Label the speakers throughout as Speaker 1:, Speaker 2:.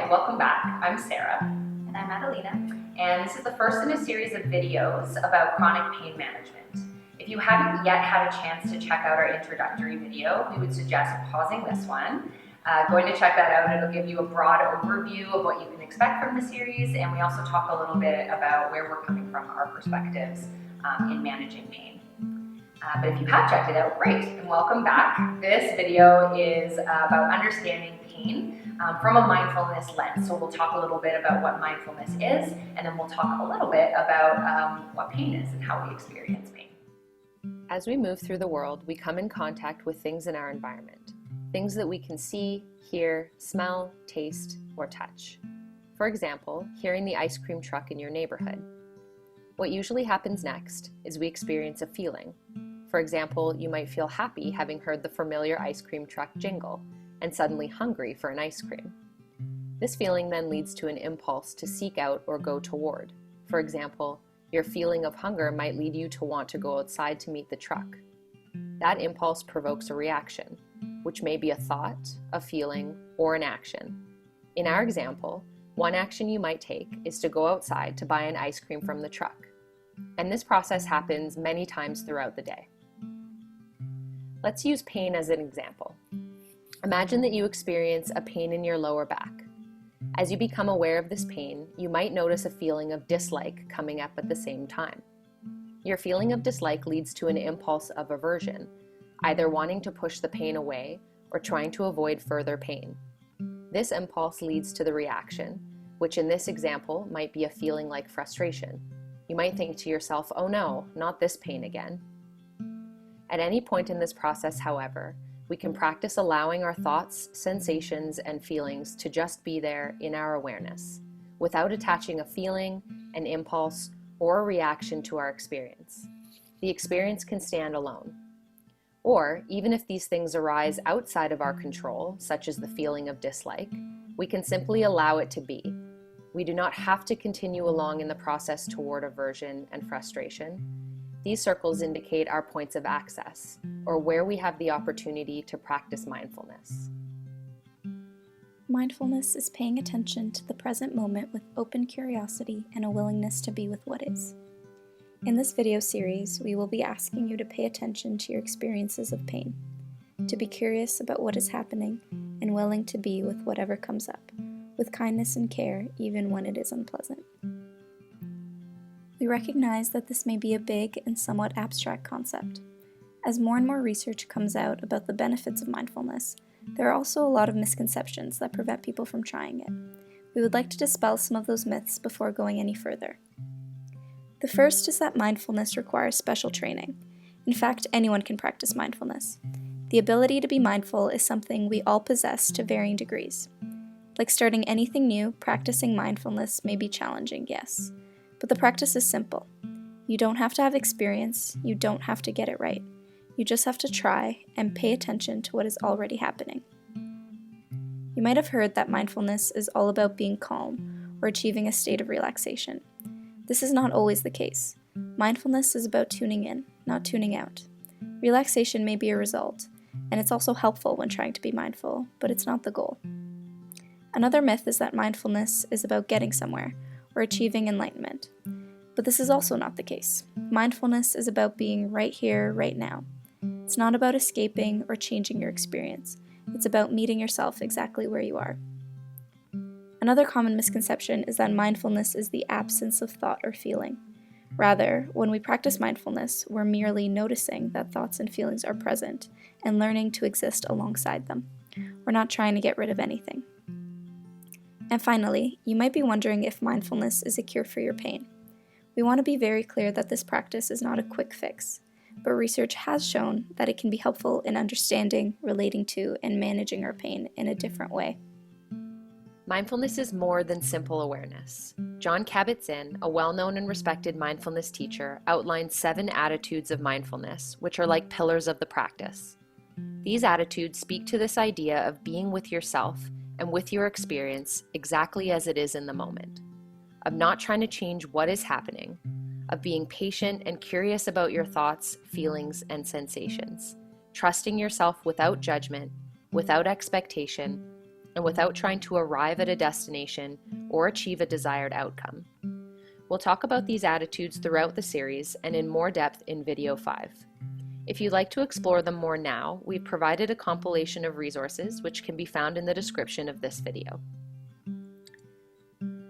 Speaker 1: and welcome back. I'm Sarah.
Speaker 2: And I'm Adelina.
Speaker 1: And this is the first in a series of videos about chronic pain management. If you haven't yet had a chance to check out our introductory video, we would suggest pausing this one, going to check that out. It'll give you a broad overview of what you can expect from the series, and we also talk a little bit about where we're coming from, our perspectives in managing pain. But if you have checked it out, great, and welcome back. This video is about understanding pain from a mindfulness lens. So we'll talk a little bit about what mindfulness is, and then we'll talk a little bit about what pain is and how we experience pain.
Speaker 3: As we move through the world, we come in contact with things in our environment, things that we can see, hear, smell, taste, or touch. For example, hearing the ice cream truck in your neighborhood. What usually happens next is we experience a feeling. For example, you might feel happy having heard the familiar ice cream truck jingle, and suddenly hungry for an ice cream. This feeling then leads to an impulse to seek out or go toward. For example, your feeling of hunger might lead you to want to go outside to meet the truck. That impulse provokes a reaction, which may be a thought, a feeling, or an action. In our example, one action you might take is to go outside to buy an ice cream from the truck. And this process happens many times throughout the day. Let's use pain as an example. Imagine that you experience a pain in your lower back. As you become aware of this pain, you might notice a feeling of dislike coming up at the same time. Your feeling of dislike leads to an impulse of aversion, either wanting to push the pain away or trying to avoid further pain. This impulse leads to the reaction, which in this example might be a feeling like frustration. You might think to yourself, "Oh no, not this pain again." At any point in this process, however, we can practice allowing our thoughts, sensations, and feelings to just be there in our awareness, without attaching a feeling, an impulse, or a reaction to our experience. The experience can stand alone. Or, even if these things arise outside of our control, such as the feeling of dislike, we can simply allow it to be. We do not have to continue along in the process toward aversion and frustration. These circles indicate our points of access, or where we have the opportunity to practice mindfulness.
Speaker 2: Mindfulness is paying attention to the present moment with open curiosity and a willingness to be with what is. In this video series, we will be asking you to pay attention to your experiences of pain, to be curious about what is happening, and willing to be with whatever comes up, with kindness and care, even when it is unpleasant. We recognize that this may be a big and somewhat abstract concept. As more and more research comes out about the benefits of mindfulness, there are also a lot of misconceptions that prevent people from trying it. We would like to dispel some of those myths before going any further. The first is that mindfulness requires special training. In fact, anyone can practice mindfulness. The ability to be mindful is something we all possess to varying degrees. Like starting anything new, practicing mindfulness may be challenging, yes. But the practice is simple. You don't have to have experience, you don't have to get it right. You just have to try and pay attention to what is already happening. You might have heard that mindfulness is all about being calm or achieving a state of relaxation. This is not always the case. Mindfulness is about tuning in, not tuning out. Relaxation may be a result, and it's also helpful when trying to be mindful, but it's not the goal. Another myth is that mindfulness is about getting somewhere or achieving enlightenment. But this is also not the case. Mindfulness is about being right here, right now. It's not about escaping or changing your experience. It's about meeting yourself exactly where you are. Another common misconception is that mindfulness is the absence of thought or feeling. Rather, when we practice mindfulness, we're merely noticing that thoughts and feelings are present and learning to exist alongside them. We're not trying to get rid of anything. And finally, you might be wondering if mindfulness is a cure for your pain. We want to be very clear that this practice is not a quick fix, but research has shown that it can be helpful in understanding, relating to, and managing our pain in a different way.
Speaker 3: Mindfulness is more than simple awareness. Jon Kabat-Zinn, a well-known and respected mindfulness teacher, outlined 7 attitudes of mindfulness, which are like pillars of the practice. These attitudes speak to this idea of being with yourself and with your experience exactly as it is in the moment, of not trying to change what is happening, of being patient and curious about your thoughts, feelings, and sensations, trusting yourself without judgment, without expectation, and without trying to arrive at a destination or achieve a desired outcome. We'll talk about these attitudes throughout the series and in more depth in video 5. If you'd like to explore them more now, we've provided a compilation of resources which can be found in the description of this video.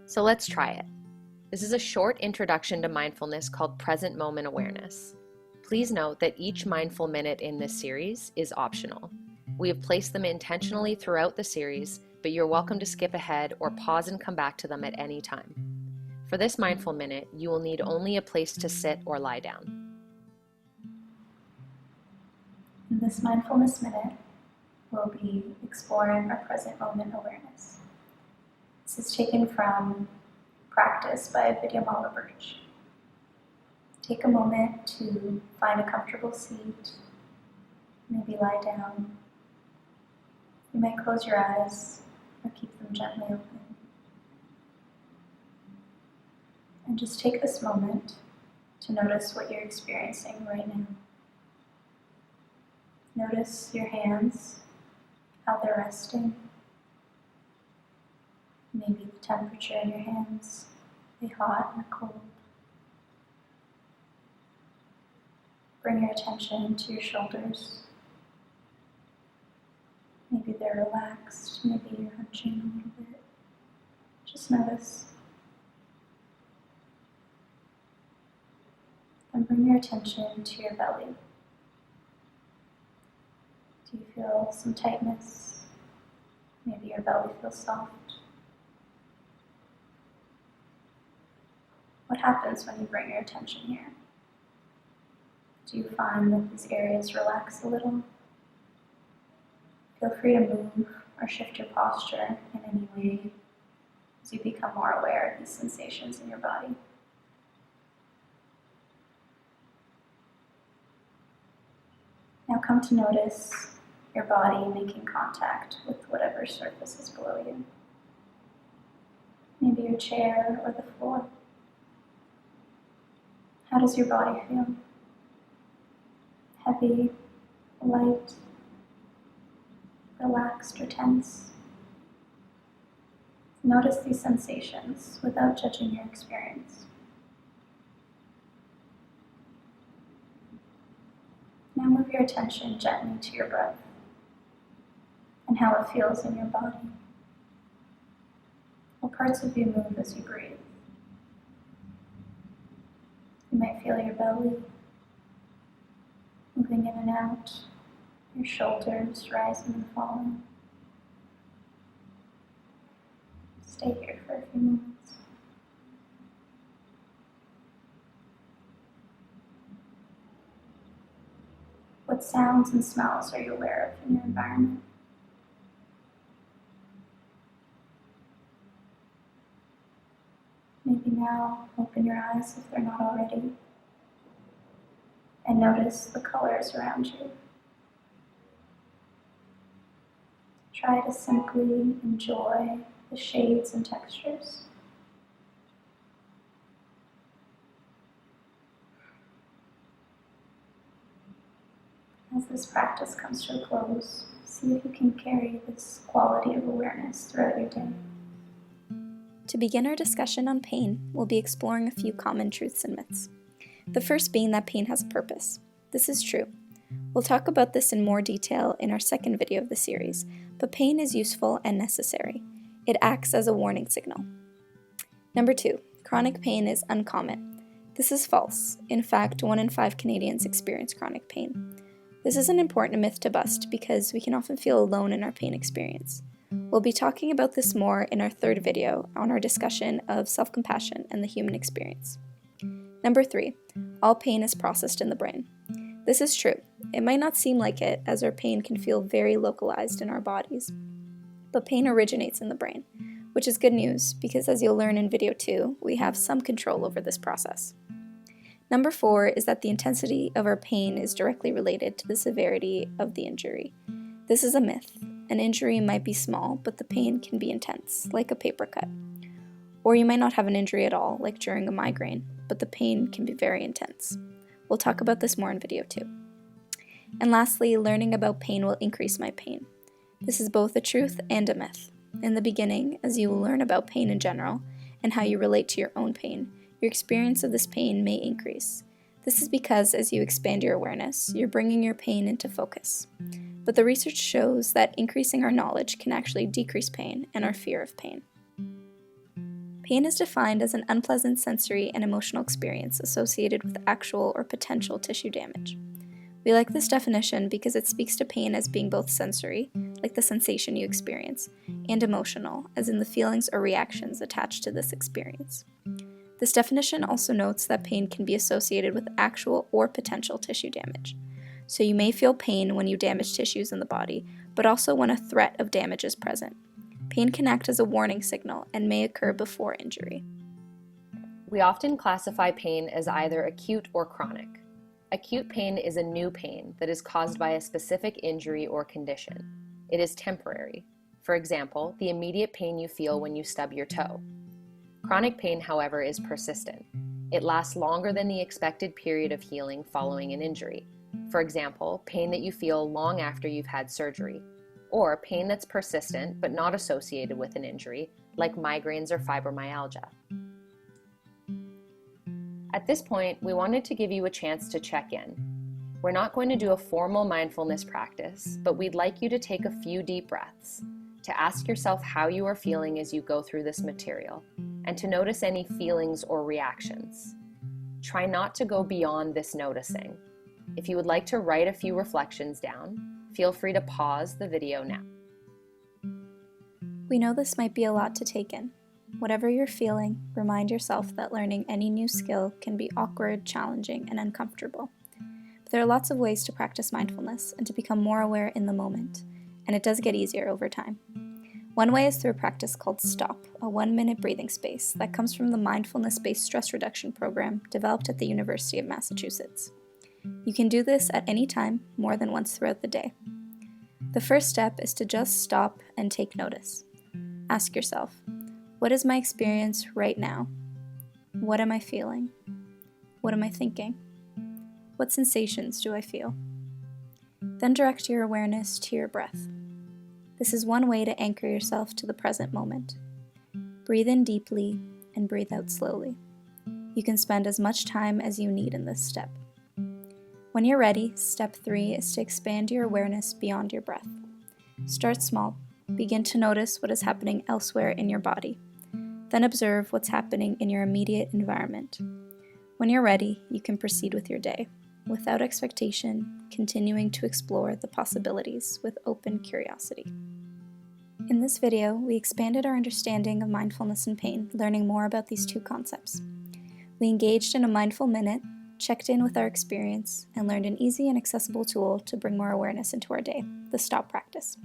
Speaker 3: So let's try it. This is a short introduction to mindfulness called present moment awareness. Please note that each mindful minute in this series is optional. We have placed them intentionally throughout the series, but you're welcome to skip ahead or pause and come back to them at any time. For this mindful minute, you will need only a place to sit or lie down.
Speaker 2: In this Mindfulness Minute, we'll be exploring our present moment awareness. This is taken from Practice by Vidya Birch. Take a moment to find a comfortable seat, maybe lie down. You might close your eyes or keep them gently open. And just take this moment to notice what you're experiencing right now. Notice your hands, how they're resting. Maybe the temperature in your hands, are they hot or cold? Bring your attention to your shoulders. Maybe they're relaxed, maybe you're hunching a little bit. Just notice. And bring your attention to your belly. Do you feel some tightness? Maybe your belly feels soft. What happens when you bring your attention here? Do you find that these areas relax a little? Feel free to move or shift your posture in any way as you become more aware of these sensations in your body. Now come to notice your body making contact with whatever surface is below you. Maybe your chair or the floor. How does your body feel? Heavy, light, relaxed or tense? Notice these sensations without judging your experience. Now move your attention gently to your breath and how it feels in your body. What parts of you move as you breathe? You might feel your belly moving in and out, your shoulders rising and falling. Stay here for a few moments. What sounds and smells are you aware of in your environment? Maybe now open your eyes if they're not already, and notice the colors around you. Try to simply enjoy the shades and textures. As this practice comes to a close, see if you can carry this quality of awareness throughout your day. To begin our discussion on pain, we'll be exploring a few common truths and myths. The first being that pain has a purpose. This is true. We'll talk about this in more detail in our second video of the series, but pain is useful and necessary. It acts as a warning signal. Number 2, chronic pain is uncommon. This is false. In fact, 1 in 5 Canadians experience chronic pain. This is an important myth to bust because we can often feel alone in our pain experience. We'll be talking about this more in our third video on our discussion of self-compassion and the human experience. Number 3, all pain is processed in the brain. This is true. It might not seem like it, as our pain can feel very localized in our bodies. But pain originates in the brain, which is good news because, as you'll learn in video 2, we have some control over this process. Number 4 is that the intensity of our pain is directly related to the severity of the injury. This is a myth. An injury might be small, but the pain can be intense, like a paper cut. Or you might not have an injury at all, like during a migraine, but the pain can be very intense. We'll talk about this more in video 2. And lastly, learning about pain will increase my pain. This is both a truth and a myth. In the beginning, as you will learn about pain in general and how you relate to your own pain, your experience of this pain may increase. This is because as you expand your awareness, you're bringing your pain into focus. But the research shows that increasing our knowledge can actually decrease pain and our fear of pain. Pain is defined as an unpleasant sensory and emotional experience associated with actual or potential tissue damage. We like this definition because it speaks to pain as being both sensory, like the sensation you experience, and emotional, as in the feelings or reactions attached to this experience. This definition also notes that pain can be associated with actual or potential tissue damage. So you may feel pain when you damage tissues in the body, but also when a threat of damage is present. Pain can act as a warning signal and may occur before injury.
Speaker 3: We often classify pain as either acute or chronic. Acute pain is a new pain that is caused by a specific injury or condition. It is temporary. For example, the immediate pain you feel when you stub your toe. Chronic pain, however, is persistent. It lasts longer than the expected period of healing following an injury. For example, pain that you feel long after you've had surgery, or pain that's persistent but not associated with an injury, like migraines or fibromyalgia. At this point, we wanted to give you a chance to check in. We're not going to do a formal mindfulness practice, but we'd like you to take a few deep breaths, to ask yourself how you are feeling as you go through this material, and to notice any feelings or reactions. Try not to go beyond this noticing. If you would like to write a few reflections down, feel free to pause the video now.
Speaker 2: We know this might be a lot to take in. Whatever you're feeling, remind yourself that learning any new skill can be awkward, challenging, and uncomfortable. But there are lots of ways to practice mindfulness and to become more aware in the moment, and it does get easier over time. One way is through a practice called STOP, a 1-minute breathing space that comes from the mindfulness-based stress reduction program developed at the University of Massachusetts. You can do this at any time, more than once throughout the day. The first step is to just stop and take notice. Ask yourself, what is my experience right now? What am I feeling? What am I thinking? What sensations do I feel? Then direct your awareness to your breath. This is one way to anchor yourself to the present moment. Breathe in deeply and breathe out slowly. You can spend as much time as you need in this step. When you're ready, step 3 is to expand your awareness beyond your breath. Start small. Begin to notice what is happening elsewhere in your body. Then observe what's happening in your immediate environment. When you're ready, you can proceed with your day, without expectation, continuing to explore the possibilities with open curiosity. In this video, we expanded our understanding of mindfulness and pain, learning more about these two concepts. We engaged in a mindful minute, checked in with our experience, and learned an easy and accessible tool to bring more awareness into our day, the STOP practice.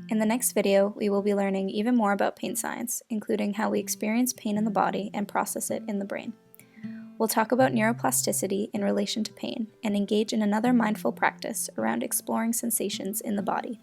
Speaker 2: In the next video, we will be learning even more about pain science, including how we experience pain in the body and process it in the brain. We'll talk about neuroplasticity in relation to pain and engage in another mindful practice around exploring sensations in the body.